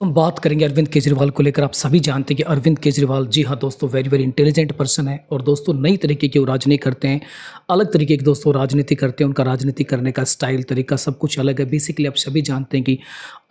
हम बात करेंगे अरविंद केजरीवाल को लेकर। आप सभी जानते हैं कि अरविंद केजरीवाल, जी हाँ दोस्तों, वेरी वेरी इंटेलिजेंट पर्सन है और दोस्तों नई तरीके की वो राजनीति करते हैं। अलग तरीके की दोस्तों राजनीति करते हैं। उनका राजनीति करने का स्टाइल, तरीका सब कुछ अलग है। बेसिकली आप सभी जानते हैं कि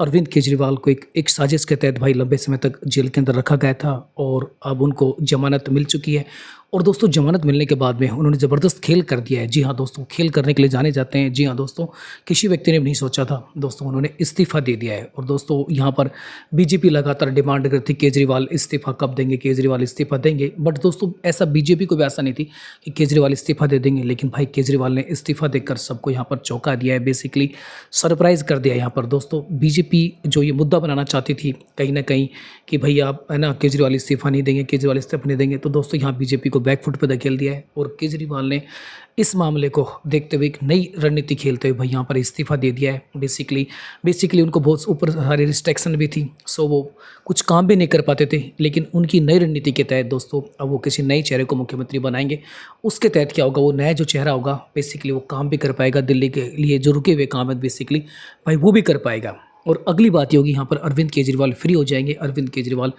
अरविंद केजरीवाल को एक साजिश के तहत भाई लंबे समय तक जेल के अंदर रखा गया था और अब उनको जमानत मिल चुकी है। और दोस्तों जमानत मिलने के बाद में उन्होंने ज़बरदस्त खेल कर दिया है। जी हाँ दोस्तों, खेल करने के लिए जाने जाते हैं। जी हाँ दोस्तों, किसी व्यक्ति ने भी नहीं सोचा था दोस्तों, उन्होंने इस्तीफ़ा दे दिया है। और दोस्तों यहाँ पर बीजेपी लगातार डिमांड करती, केजरीवाल इस्तीफ़ा कब देंगे, केजरीवाल इस्तीफ़ा देंगे। बट दोस्तों ऐसा बीजेपी को भी ऐसा नहीं थी कि केजरीवाल इस्तीफ़ा दे देंगे, लेकिन भाई केजरीवाल ने इस्तीफ़ा देकर सबको यहाँ पर चौंका दिया है, बेसिकली सरप्राइज़ कर दिया है यहाँ पर। दोस्तों बीजेपी जो ये मुद्दा बनाना चाहती थी कहीं न कहीं कि भई आप है ना केजरीवाल इस्तीफ़ा नहीं देंगे, केजरीवाल इस्तीफ़ा नहीं देंगे, तो दोस्तों यहाँ बीजेपी को बैक फुट पे धकेल दिया है। और केजरीवाल ने इस मामले को देखते हुए एक नई रणनीति खेलते हुए भाई यहाँ पर इस्तीफ़ा दे दिया है। बेसिकली उनको बहुत ऊपर सारी रिस्ट्रिक्शन भी थी, सो वो कुछ काम भी नहीं कर पाते थे। लेकिन उनकी नई रणनीति के तहत दोस्तों अब वो किसी नए चेहरे को मुख्यमंत्री बनाएंगे। उसके तहत क्या होगा, वो नया जो चेहरा होगा बेसिकली वो काम भी कर पाएगा, दिल्ली के लिए जो रुके हुए काम है बेसिकली भाई वो भी कर पाएगा। और अगली बात ये होगी, यहाँ पर अरविंद केजरीवाल फ्री हो जाएंगे। अरविंद केजरीवाल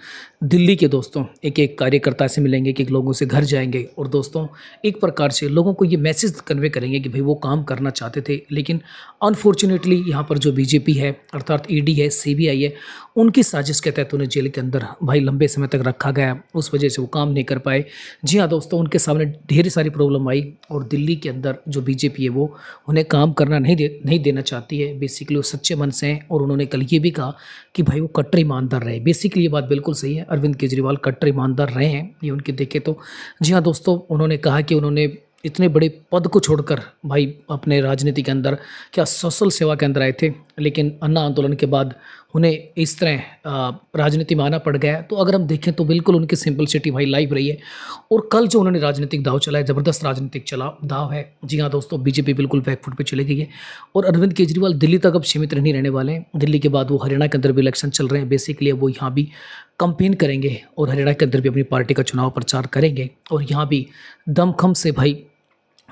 दिल्ली के दोस्तों एक एक कार्यकर्ता से मिलेंगे, कि लोगों से घर जाएंगे और दोस्तों एक प्रकार से लोगों को ये मैसेज कन्वे करेंगे कि भाई वो काम करना चाहते थे, लेकिन अनफॉर्चुनेटली यहाँ पर जो बीजेपी है अर्थात ईडी है, सीबीआई है, उनकी साजिश के तहत उन्हें जेल के अंदर भाई लंबे समय तक रखा गया। उस वजह से वो काम नहीं कर पाए। जी हाँ दोस्तों, उनके सामने ढेर सारी प्रॉब्लम आई और दिल्ली के अंदर जो बीजेपी है वो उन्हें काम करना नहीं देना चाहती है। बेसिकली वो सच्चे मन से हैं और उन्होंने कल ये भी कहा कि भाई वो कट्टर ईमानदार रहे। बेसिकली ये बात बिल्कुल सही है, अरविंद केजरीवाल कट्टर ईमानदार रहे हैं, ये उनके देखे तो। जी हाँ दोस्तों, उन्होंने कहा कि उन्होंने इतने बड़े पद को छोड़कर भाई अपने राजनीति के अंदर क्या सोशल सेवा के अंदर आए थे, लेकिन अन्ना आंदोलन के बाद उन्हें इस तरह राजनीति में आना पड़ गया है। तो अगर हम देखें तो बिल्कुल उनकी सिंपलिसिटी भाई लाइव रही है। और कल जो उन्होंने राजनीतिक दाव चलाया, ज़बरदस्त राजनीतिक दाव है। जी हाँ दोस्तों, बीजेपी बिल्कुल बैकफुट पे चली गई है और अरविंद केजरीवाल दिल्ली तक अब सीमित नहीं रहने वाले हैं। दिल्ली के बाद वो हरियाणा के अंदर भी इलेक्शन चल रहे हैं, बेसिकली वो यहाँ भी कंपेन करेंगे और हरियाणा के अंदर भी अपनी पार्टी का चुनाव प्रचार करेंगे। और यहाँ भी दमखम से भाई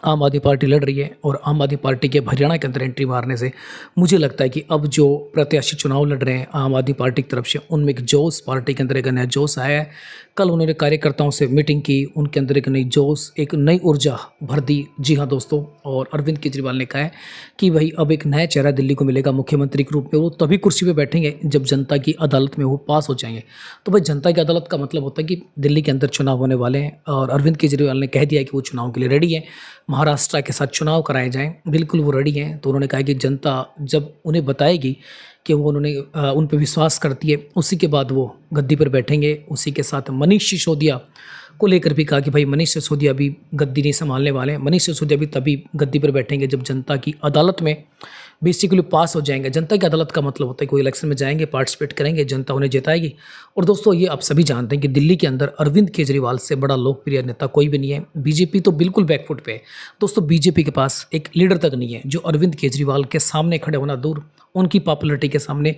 आम आदमी पार्टी लड़ रही है और आम आदमी पार्टी के हरियाणा के अंदर एंट्री मारने से मुझे लगता है कि अब जो प्रत्याशी चुनाव लड़ रहे हैं आम आदमी पार्टी की तरफ से, उनमें एक जोश, पार्टी के अंदर एक नया जोश आया है। कल उन्होंने कार्यकर्ताओं से मीटिंग की, उनके अंदर एक नई जोश, एक नई ऊर्जा भर दी। जी हाँ दोस्तों, और अरविंद केजरीवाल ने कहा है कि भाई अब एक नया चेहरा दिल्ली को मिलेगा मुख्यमंत्री के रूप में। वो तभी कुर्सी पर बैठेंगे जब जनता की अदालत में वो पास हो जाएंगे। तो भाई जनता की अदालत का मतलब होता है कि दिल्ली के अंदर चुनाव होने वाले हैं और अरविंद केजरीवाल ने कह दिया कि वो चुनाव के लिए रेडी है। महाराष्ट्र के साथ चुनाव कराए जाएँ, बिल्कुल वो रेडी हैं। तो उन्होंने कहा कि जनता जब उन्हें बताएगी कि वो उन पे विश्वास करती है, उसी के बाद वो गद्दी पर बैठेंगे। उसी के साथ मनीष सिसोदिया को लेकर भी कहा कि भाई मनीष सिसोदिया भी गद्दी नहीं संभालने वाले हैं। मनीष सिसोदिया भी तभी गद्दी पर बैठेंगे जब जनता की अदालत में बेसिकली पास हो जाएंगे। जनता की अदालत का मतलब होता है कोई इलेक्शन में जाएंगे, पार्टिसिपेट करेंगे, जनता उन्हें जिताएगी। और दोस्तों ये आप सभी जानते हैं कि दिल्ली के अंदर अरविंद केजरीवाल से बड़ा लोकप्रिय नेता कोई भी नहीं है। बीजेपी तो बिल्कुल बैकफुट पे है दोस्तों। बीजेपी के पास एक लीडर तक नहीं है जो अरविंद केजरीवाल के सामने खड़े होना दूर, उनकी पॉपुलरिटी के सामने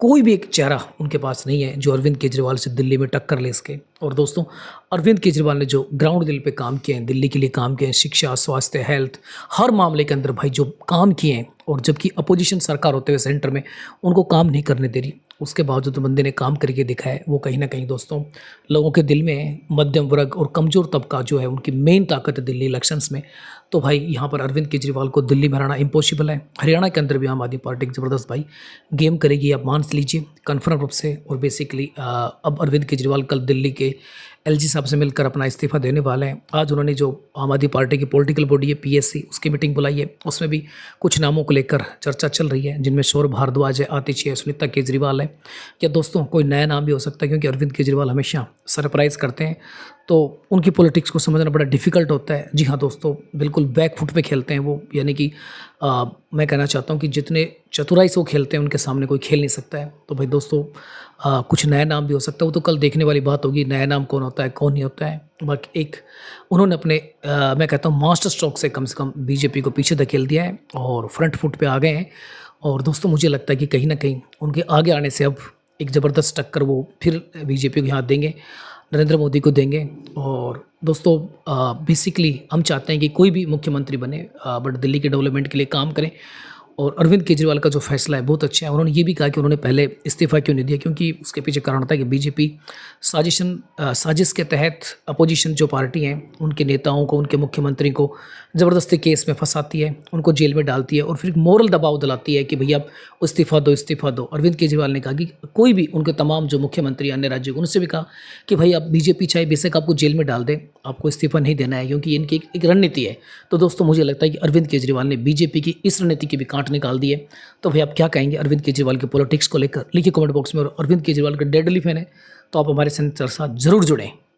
कोई भी एक चेहरा उनके पास नहीं है जो अरविंद केजरीवाल से दिल्ली में टक्कर ले सके। और दोस्तों अरविंद केजरीवाल ने जो ग्राउंड लेवल पे काम किए हैं, दिल्ली के लिए काम किए हैं, शिक्षा, स्वास्थ्य, हेल्थ, हर मामले के अंदर भाई जो काम किए हैं, और जबकि अपोजिशन सरकार होते हुए सेंटर में उनको काम नहीं करने दे रही, उसके बावजूद तो बंदे ने काम करके दिखाया है। वो कहीं ना कहीं दोस्तों लोगों के दिल में मध्यम वर्ग और कमज़ोर तबका जो है उनकी मेन ताकत है दिल्ली इलेक्शंस में। तो भाई यहाँ पर अरविंद केजरीवाल को दिल्ली में हराना इम्पॉसिबल है। हरियाणा के अंदर भी आम आदमी पार्टी ज़बरदस्त भाई गेम करेगी, आप मान लीजिए कन्फर्म रूप से। और बेसिकली अब अरविंद केजरीवाल कल दिल्ली के एलजी साहब से मिलकर अपना इस्तीफा देने वाले हैं। आज उन्होंने जो आम आदमी पार्टी की पॉलिटिकल बॉडी है पीएससी, उसकी मीटिंग बुलाई है। उसमें भी कुछ नामों को लेकर चर्चा चल रही है, जिनमें सौरभ भारद्वाज है, आतिशी है, सुनीता केजरीवाल है। या दोस्तों कोई नया नाम भी हो सकता है, क्योंकि अरविंद केजरीवाल हमेशा सरप्राइज़ करते हैं तो उनकी पॉलिटिक्स को समझना बड़ा डिफ़िकल्ट होता है। जी हाँ दोस्तों, बिल्कुल बैक फुट पे खेलते हैं वो, यानी कि मैं कहना चाहता हूँ कि जितने चतुराई से वो खेलते हैं उनके सामने कोई खेल नहीं सकता है। तो भाई दोस्तों कुछ नया नाम भी हो सकता है, वो तो कल देखने वाली बात होगी, नया नाम कौन होता है कौन नहीं होता है। बाकी एक उन्होंने अपने मैं कहता हूँ मास्टर स्ट्रोक से कम बीजेपी को पीछे धकेल दिया है और फ्रंट फुट पे आ गए हैं। और दोस्तों मुझे लगता है कि कहीं ना कहीं उनके आगे आने से अब एक ज़बरदस्त टक्कर वो फिर बीजेपी को यहाँ देंगे, नरेंद्र मोदी को देंगे। और दोस्तों बेसिकली हम चाहते हैं कि कोई भी मुख्यमंत्री बने बट दिल्ली के डेवलपमेंट के लिए काम करें और अरविंद केजरीवाल का जो फैसला है बहुत अच्छा है। उन्होंने ये भी कहा कि उन्होंने पहले इस्तीफ़ा क्यों नहीं दिया, क्योंकि उसके पीछे कारण था कि बीजेपी साजिश के तहत अपोजिशन जो पार्टी हैं उनके नेताओं को, उनके मुख्यमंत्री को ज़बरदस्ती केस में फंसाती है, उनको जेल में डालती है और फिर मोरल दबाव दिलाती है कि भैया आप इस्तीफ़ा दो, इस्तीफ़ा दो। अरविंद केजरीवाल ने कहा कि कोई भी, उनके तमाम जो मुख्यमंत्री अन्य राज्यों को, उनसे भी कहा कि भाई आप बीजेपी चाहे बेशक आपको जेल में डाल दें, आपको इस्तीफ़ा नहीं देना है, क्योंकि इनकी एक रणनीति है। तो दोस्तों मुझे लगता है कि अरविंद केजरीवाल ने बीजेपी की इस रणनीति की भी काट निकाल दी है। तो भाई आप क्या कहेंगे अरविंद केजरीवाल के पॉलिटिक्स को लेकर? लिखिए कमेंट बॉक्स में। और अरविंद केजरीवाल का डेडली फैन है तो आप हमारे साथ ज़रूर जुड़ें।